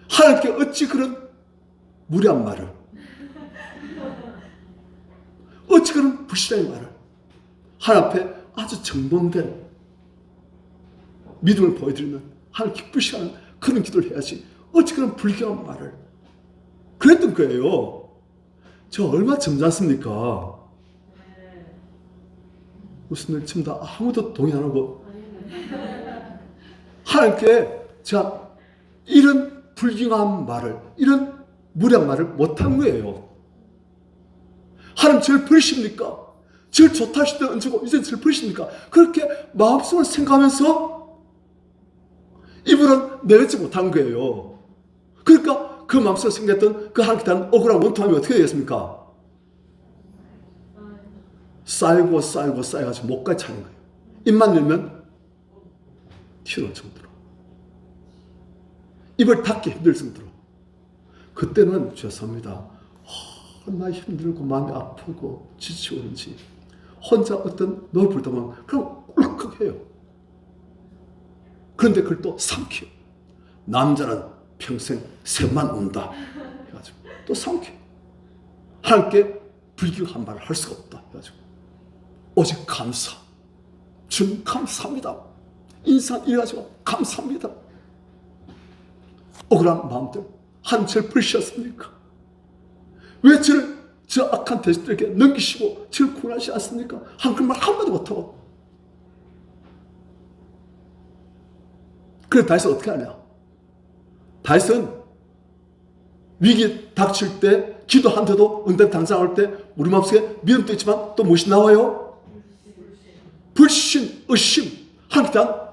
하나님께 어찌 그런 무례한 말을, 어찌 그런 불신의 말을, 하나님 앞에 아주 정돈된 믿음을 보여드리는 하나님 기쁘시게 하는 그런 기도를 해야지 어찌 그런 불경한 말을 그랬던 거예요. 저 얼마나 점잖습니까? 무슨 일 지금 다 아무도 동의 안 하고 하나님께 제가 이런 불경한 말을, 이런 무례한 말을 못한 거예요. 하나님 저를 버리십니까? 저를 좋다 하실 때 언제고 이제 저를 버리십니까? 그렇게 마음속으로 생각하면서 입으로는 내뱉지 못한 거예요. 그러니까 그 마음속으로 생각했던 그 하나님께 대한 억울한 원통함이 어떻게 되겠습니까? 쌓이고 쌓이고 쌓여가지고 목까지 차는 거예요. 입만 열면 튀어나올 정도로, 입을 닫기 힘들 정도로. 그때는 죄송합니다. 나 힘들고 마음이 아프고 지치고 그런지 혼자 어떤 노래 부르다 보면 그냥 울컥해요. 그런데 그걸 또 삼켜요. 남자는 평생 셋만 운다 해가지고 또 삼켜요. 하나님께 불경한 말을 할 수가 없다 해가지고 오직 감사. 주님 감사합니다. 인상 이래가지고 감사합니다. 억울한 마음들, 하나님 저를 버리셨습니까? 왜 저를 저 악한 대적들에게 넘기시고 저를 구원하시지 않습니까? 하나님 그 말 한마디 못하고. 그래서 다윗은 어떻게 하냐? 다윗은 위기 닥칠 때, 기도한데도 응답 당장할 때 우리 마음속에 믿음도 있지만 또 무엇이 나와요? 불신, 의심, 하나님께 대한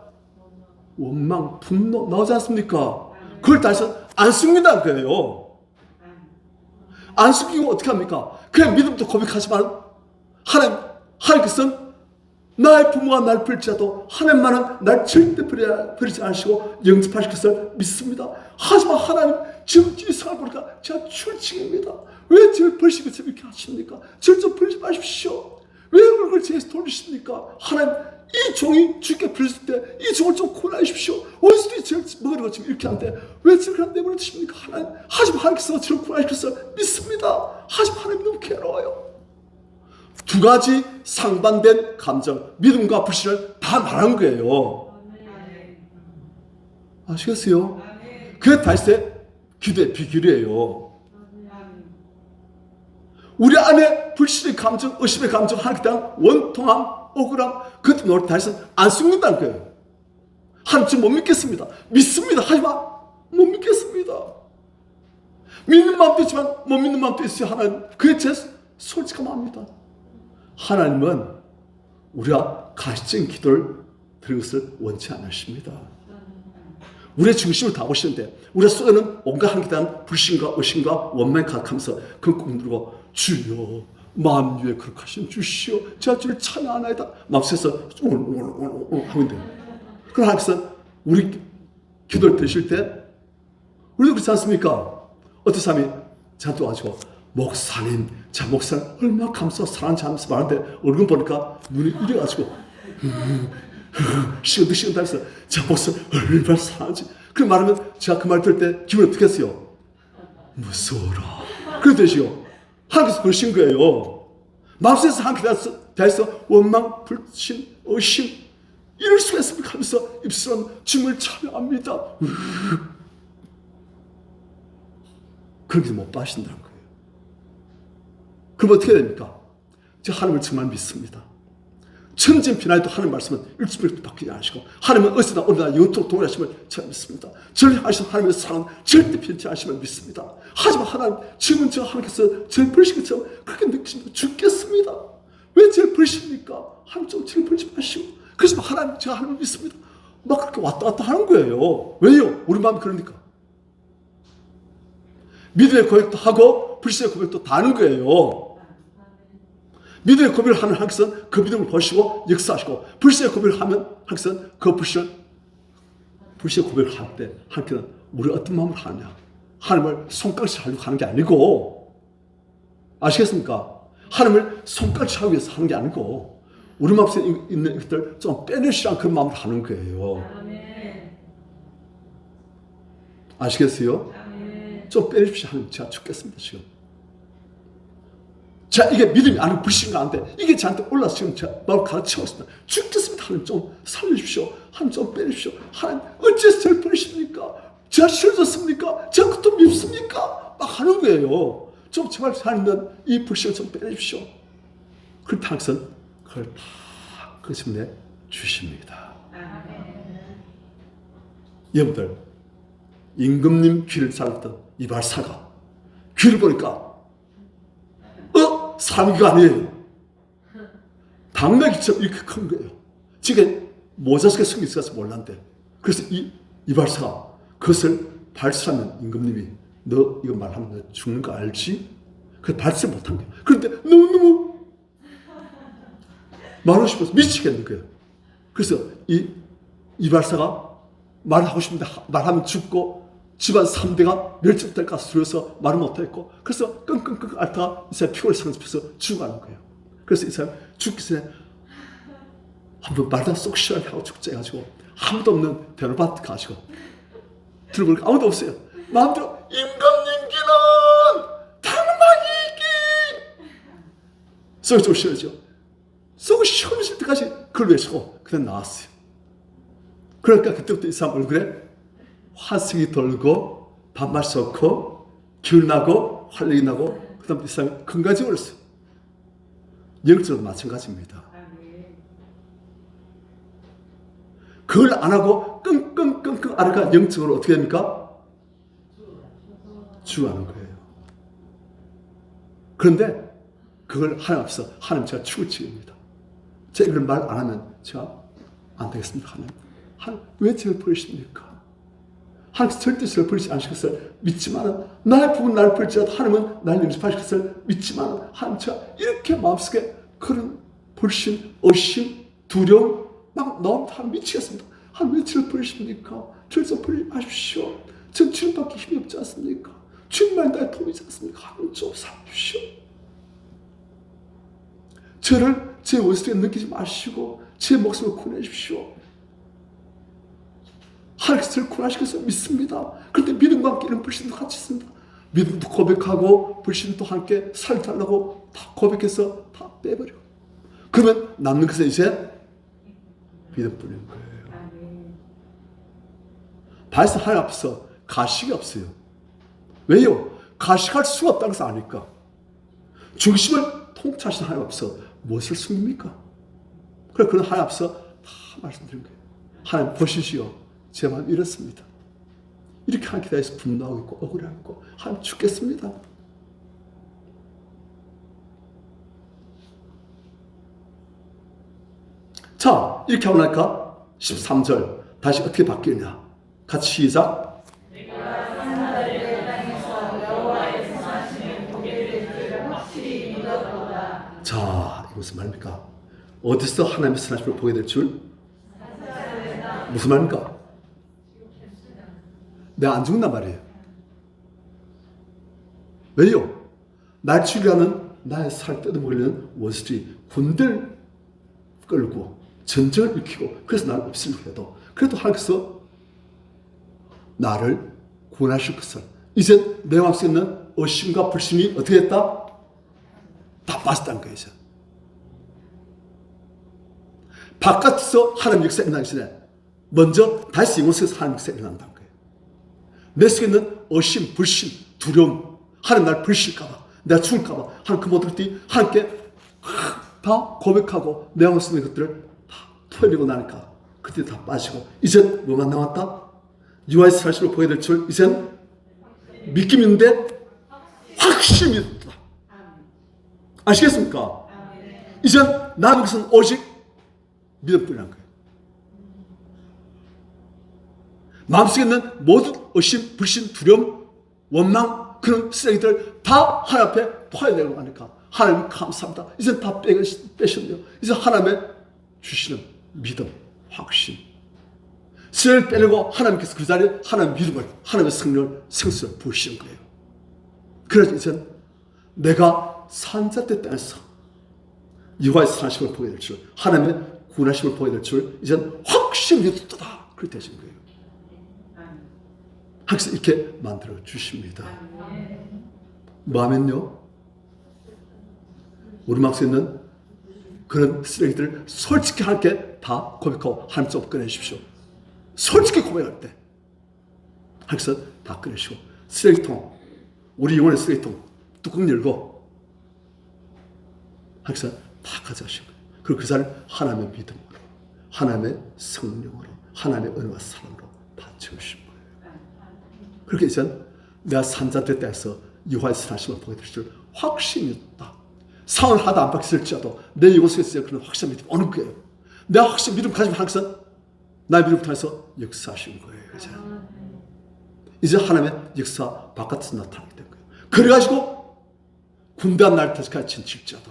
원망, 분노 나오지 않습니까? 그걸 다윗은 안 숨긴다는 거예요. 안 숨기고 어떻게 합니까? 그냥 믿음도 고백하지만 하나님께서는 나의 부모가 날 버릴지라도 하나님만은 날 절대 버리지 않으시고 영접하실 것을 믿습니다. 하지만 하나님 지금 이 상황을 보니까 제가 출직입니다. 왜 저를 버리시면서 이렇게 하십니까? 저를 좀 버리지 마십시오. 왜 얼굴을 제에서 돌리십니까? 하나님 이 종이 주께 부르실 때 이 종을 좀 구원하십시오. 원수들이 저를 먹으려고 지금 이렇게 하는데 왜 저를 그냥 내버려 두십니까? 하나님, 하지만 하나님께서 저를 구원하실 것을 믿습니다. 하지만 하나님 너무 괴로워요. 두 가지 상반된 감정, 믿음과 불신을 다 말한 거예요. 아시겠어요? 그게 다윗의 기도의 비결이에요. 우리 안에 불신의 감정, 의심의 감정, 하나님께 대한 원통함, 억울함, 그것 때문에 다윗은 안 숨긴다는 거예요. 하나님 지금 못 믿겠습니다. 믿습니다. 하지만 못 믿겠습니다. 믿는 마음도 있지만 못 믿는 마음도 있어요. 하나님, 그게 제 솔직한 마음입니다. 하나님은 우리가 가시적인 기도를 드리는 것을 원치 않으십니다. 우리의 중심을 다 보시는데 우리 속에는 온갖 하나님께 대한 불신과 의심과 원망이 가득하면서 그 꿈 들고 주여 마음 위에 그렇게 하시면 주시오. 제가 주를 찬양하나이다. 마음속에서 오늘 하면 돼요. 그럼 하나님께서 우리 기도를 들으실 때 우리도 그렇지 않습니까? 어떤 사람이 저한테 와가지고 목사님, 자 목사님 얼마나 감사하고 사랑하는지 하면서 말하는데 얼굴 보니까 눈이 이래가지고 시원득시원득 하면서 자 목사님 얼마나 사랑하는지 그 말하면 제가 그 말 들을 때 기분이 어떻게 했어요? 무서워라. 그래 되시오. 하나님께서 그러신 거예요. 마음속에서 하나님께 대해서 원망, 불신, 의심 이럴 수가 있습니까? 하면서 입술은 주님을 찬양합니다. 그렇게 못 빠신다는 거예요. 그럼 어떻게 됩니까? 제가 하나님을 정말 믿습니다. 천진피난에도 하나님 말씀은 일주일도 바뀌지 않으시고 하나님은 어디서나 어디나 영토록 동일하심을 제가 믿습니다. 저를 향하신 하나님의 사랑은 절대 변치 않으심을 믿습니다. 하지만 하나님 지금은 제가 하나님께서 저를 버리신 것처럼 그렇게 느끼십니다. 죽겠습니다. 왜 저를 버리십니까? 하나님 좀 저를 버리지 마시고 그래서 하나님 제가 하나님을 믿습니다. 막 그렇게 왔다 갔다 하는 거예요. 왜요? 우리 마음이 그러니까. 믿음의 고백도 하고 불신의 고백도 다 하는 거예요. 믿음의 고백을 하면 하나님께서는 그 믿음을 보시고 역사하시고 불신의 고백을 하면 하나님께서는 그 불신의 고백을 할 때 하나님께서는 우리가 어떤 마음을 하느냐 하나님을 손가락질 하려고 하는 게 아니고 아시겠습니까? 하나님을 손가락질 하기 위해서 하는 게 아니고 우리 마음속에 있는 것들 좀 빼내시라는 그런 마음을 하는 거예요. 아시겠어요? 좀 빼내십시오. 하나님 제가 죽겠습니다 지금. 자, 이게 믿음이 아니고 불신이 아닌데 이게 저한테 올라서 지금 제가 마음을 가르치고 있습니다. 죽겠습니다. 하나님 좀 살려주십시오. 하나님 좀 빼주십시오. 하나님 어째서 저를 버리십니까? 제가 싫어졌습니까? 제가 그것도 밉습니까? 막 하는 거예요. 좀 제발 하나님 이 불신을 좀 빼주십시오. 그렇게 하면서 그걸 다 끄집내 주십니다. 여러분들 임금님 귀를 잘랐던 이발사가 귀를 보니까 사람이가 아니에요. 당나귀처럼 이렇게 큰 거예요. 지금 모자 속에 숨겨 있어서 몰랐는데 그래서 이발사가 그것을 발설하면 임금님이 너 이거 말하면 너 죽는 거 알지? 그래서 발설 못한 거예요. 그런데 너무너무 말하고 싶어서 미치겠는 거예요. 그래서 이발사가 말하고 싶은데 말하면 죽고 집안 3대가 멸종될까 두려워서 말을 못했고 그래서 끙끙끙 앓다가 이 사람이 피곤을 상습해서 죽어가는 거예요. 그래서 이 사람이 죽기 전에 한번 말다 쏙 시원하게 하고 죽자 해가지고 아무도 없는 대로밭 가시고 들어보니까 아무도 없어요. 마음대로 임금님께는 당나귀기 속이 좀 시원하죠. 속이 시원해질 때까지 그걸 외치고 그냥 나왔어요. 그러니까 그때부터 이 사람 얼굴에 화색이 돌고 밥맛 좋고 기운 나고 활력이 나고 그 다음에 이 사람이 건강해져 버렸어요. 영적으로도 마찬가지입니다. 그걸 안 하고 끙끙끙끙 앓으니까 영적으로 어떻게 됩니까? 죽어가는 거예요. 그런데 그걸 하나님 앞에서 하나님 제가 죽을 지입니다. 제가 이걸 말 안 하면 제가 안 되겠습니다. 하나님 왜 저를 버리십니까? 하나님께서 절대 저를 버리지 않으실 것을 믿지만 나의 부분 나를 버리지라도 하나님은 나를 용서하실 것을 믿지만 하나님 제가 이렇게 마음속에 그런 불신, 의심, 두려움 막 나옵니다. 하나님 미치겠습니다. 하나님 왜 저를 버리십니까? 저를 좀 버리지 마십시오. 전 주님밖에 힘이 없지 않습니까? 주님만 나의 도움이지 않습니까? 하나님 좀 살려주시오. 저를 제 원수에 느끼지 마시고 제 목숨을 구원해 주십시오. 하나님께서 저를 구원하실 것을 믿습니다. 그런데 믿음과 함께 이런 불신도 같이 있습니다. 믿음도 고백하고 불신도 함께 살달라고 다 고백해서 다 빼버려. 그러면 남는 것은 이제 믿음뿐인 거예요. 발사 하나님 앞에서 가식이 없어요. 왜요? 가식할 수가 없다는 것을 아니까. 중심을 통치하시는 하나님 앞에서 무엇을 숨깁니까? 그래, 그런 하나님 앞에서 다 말씀드린 거예요. 하나님 보시시오. 제 마음 이렇습니다. 이렇게 하나님께 대해서 분노하고 있고 억울해하고 있고 하나님 죽겠습니다. 자, 이렇게 하고 나니까 13절 다시 어떻게 바뀌느냐. 같이 시작. 자, 이게 무슨 말입니까? 어디서 하나님의 선하심을 보게 될 줄? 무슨 말입니까? 내가 안 죽는단 말이에요. 왜요? 날 죽이려는 나의 살 뜯어먹으려는 원수들이 군대를 끌고 전쟁을 일으키고 그래서 나를 없애려고 해도 그래도 하나님께서 나를 구원하실 것을 이제 내 마음속에 있는 의심과 불신이 어떻게 했다? 다 빠졌다는 거예요. 이제. 바깥에서 하나님 역사 일어나기 전에 먼저 다시 영혼 속에서 하나님 역사 일어난다는 거예요. 내 속에 있는 의심, 불신, 두려움, 하나님 날 버리실까봐, 내가 죽을까봐 하나님 그 모든 것들이 하나님께 다 고백하고 내 마음에 있는 것들을 다 털리고 나니까 그때 다 빠지고 이젠 뭐만 남았다? 유아의 사실을 보게 될 줄 이젠 믿김이 있는데 확신이 있다. 아시겠습니까? 이젠 남은 것은 오직 믿음뿐이란 거예요. 마음속에 있는 모든 의심, 불신, 두려움, 원망 그런 쓰레기들 다 하나님 앞에 포함되고 하니까 하나님 감사합니다. 이제 다 빼셨네요. 이제 하나님의 주시는 믿음, 확신. 쓰레기를 빼려고 하나님께서 그 자리에 하나님의 믿음을, 하나님의 성령을, 생수를 부으시는 거예요. 그래서 이제 내가 산자대 땅에서 여호와의 선하심을 보게 될 줄, 하나님의 구원하심을 보게 될 줄, 이제 확신이 있다. 그렇게 되신 거예요. 하나님께서 이렇게 만들어 주십니다. 뭐하면요? 우리 마음속에 있는 그런 쓰레기들을 솔직히 하나님께 다 고백하고 하나님 좀 꺼내주십시오. 솔직히 고백할 때 하나님께서 다 꺼내시고 쓰레기통, 우리 영혼의 쓰레기통 뚜껑 열고 하나님께서 다 가져가신 거예요. 그리고 그 자리를 하나님의 믿음으로, 하나님의 성령으로, 하나님의 은혜와 사랑으로 다 채우신 거예요. 그렇게 이제 내가 산자들 때에서 여호와의 선하심을 보게 될 줄 확신이 있다. 상을 하다 안 바뀌었을지라도 내 영혼 속에서 그런 확신 믿음 오는 거예요. 내가 확신 믿음 가지고 하나님께서 나의 믿음을 통해서 역사하신 거예요. 이제 하나님의 역사 바깥에서 나타나게 된 거예요. 그래가지고 군대가 날 터지까지 진칠지라도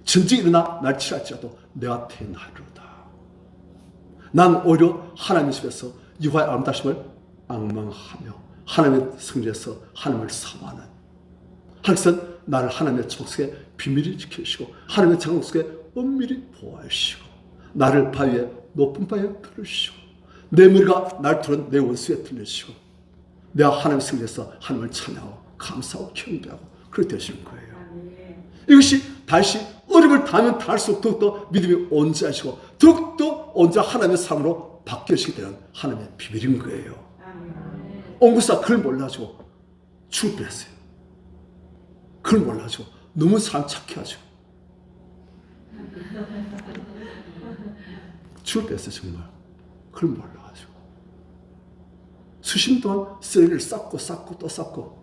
전쟁이 일어나 날 치랄지라도 내가 태어나리로다. 난 오히려 하나님의 집에서 여호와의 아름다움을 앙망하며 하나님의 성전에서 하나님을 사모하는 하나님께서 나를 하나님의 주복 속에 비밀히 지켜주시고 하나님의 장막 속에 은밀히 보호하시고 나를 바위에 높은 바위에 들으시고 내 머리가 날 두른 내 원수에 들려주시고 내가 하나님의 성전에서 하나님을 찬양하고 감사하고 경배하고 그렇게 되시는 거예요. 이것이 다시 어려움을 당하면 당할수록 더욱더 믿음이 온전하시고 더욱더 온전한 하나님의 삶으로 바뀌어지게 되는 하나님의 비밀인 거예요. 옹구사 그걸 몰라가지고 죽을 뻔했어요. 그걸 몰라가지고 너무 사람 착해가지고 죽을 뻔했어요. 정말 그걸 몰라가지고 수십 년 동안 쓰레기를 쌓고 또 쌓고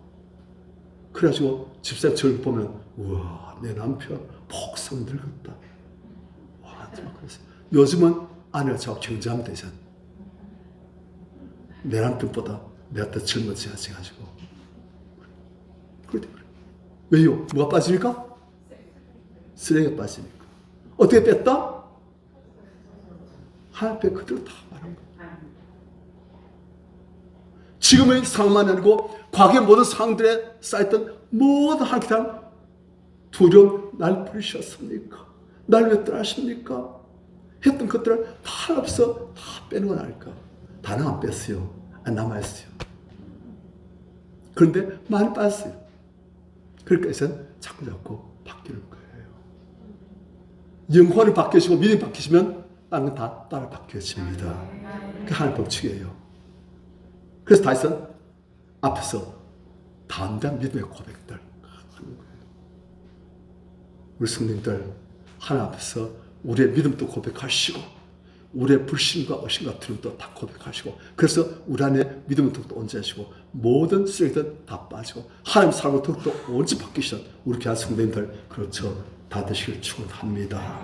그래가지고 집사님 저를 보면 우와 내 남편 폭삭 늙었다. 와 정말 그랬어요. 요즘은 아내가 저하고 경쟁하면 되잖아. 내 남편보다 내가 더 젊어져야지 가지고 그래. 왜요? 뭐가 빠지니까? 쓰레기가 빠지니까. 어떻게 뺐다? 하나님 앞에 그대로 다 말한 거예요. 지금의 상황만 아니고 과거의 모든 상황들에 쌓였던 모든 하나님께 대한 두려움, 날 부르셨습니까? 날 왜 떠나십니까? 했던 것들을 다 없어 다 빼는 건 아닐까? 다는 안 뺐어요. 남아있어요. 그런데 많이 빠졌어요. 그러니까 이제는 자꾸 바뀌는 거예요. 영혼이 바뀌시고 믿음이 바뀌시면 다른 건 다 따라 바뀌어집니다. 그게 하나님의 법칙이에요. 그래서 다윗은 앞에서 담대한 믿음의 고백들 하는 거예요. 우리 성도님들 하나님 앞에서 우리의 믿음도 고백하시고 우리의 불신과 의심과 두려움도 다 고백하시고 그래서 우리 안에 믿음은 더욱더 온전하시고 모든 쓰레기들 다 빠지고 하나님 사람으로 더욱더 온전히 바뀌시는 우리 귀한 성도님들 그렇죠 다 되시길 축원합니다.